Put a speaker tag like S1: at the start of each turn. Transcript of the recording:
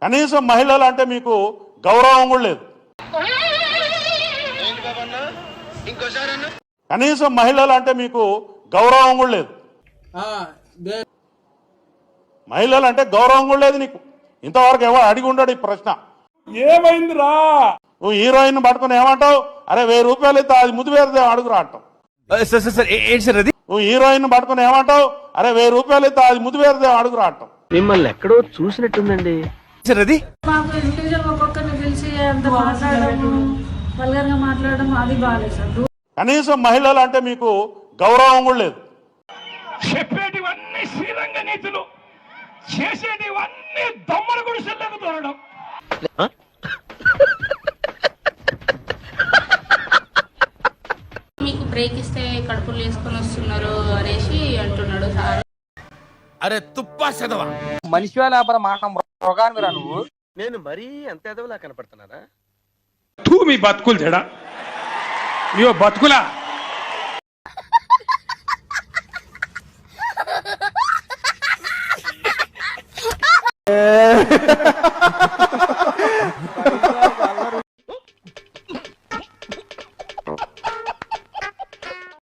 S1: కనీసం మహిళలు అంటే మీకు గౌరవం కూడా లేదు. కనీసం మహిళలు అంటే మీకు గౌరవం కూడా లేదు. మహిళలు అంటే గౌరవం కూడా లేదు నీకు. ఇంతవరకు ఎవరు అడిగి ఉండడు ఈ ప్రశ్న.
S2: ఏమైందిరా?
S1: నువ్వు హీరోయిన్ పట్టుకుని ఏమంటావు? అరే 1000 రూపాయలు ఇస్తే అది ముద్దు వేరే అడుగురా అంటావు. నువ్వు హీరోయిన్ పట్టుకుని ఏమంటావు? అరే 1000 రూపాయలు ఇస్తే అది ముద్దు వేరే అడుగురా అంటావు.
S3: మిమ్మల్ని ఎక్కడో చూసినట్టుందండి.
S4: మాకు ఇండివిజువల్ ఒక్కొక్కరిని పిలిచి అంత మాట్లాడడం, వల్గర్గా మాట్లాడడం అది బాగాలేదు సార్.
S1: కనీసం మహిళలు అంటే మీకు గౌరవం కూడా లేదు.
S2: చెప్పేటివన్నీ శ్రీరంగ నీతులు, చేసేటివన్నీ దొమ్మల గుడిసెల్లోకి దూరడం.
S5: మీకు బ్రేక్ ఇస్తే కడుపులు వేసుకొని వస్తున్నారు అనేసి అంటున్నాడు సార్.
S6: అరే తుప్పా చదవా,
S3: మనిషి లేపర మాట మృగానివిరా నువ్వు.
S6: నేను మరీ అంత ఎదవలా కనపడుతున్నారా?
S2: తూ మీ బతుకులు చెడా, ఇయో బతుకులా.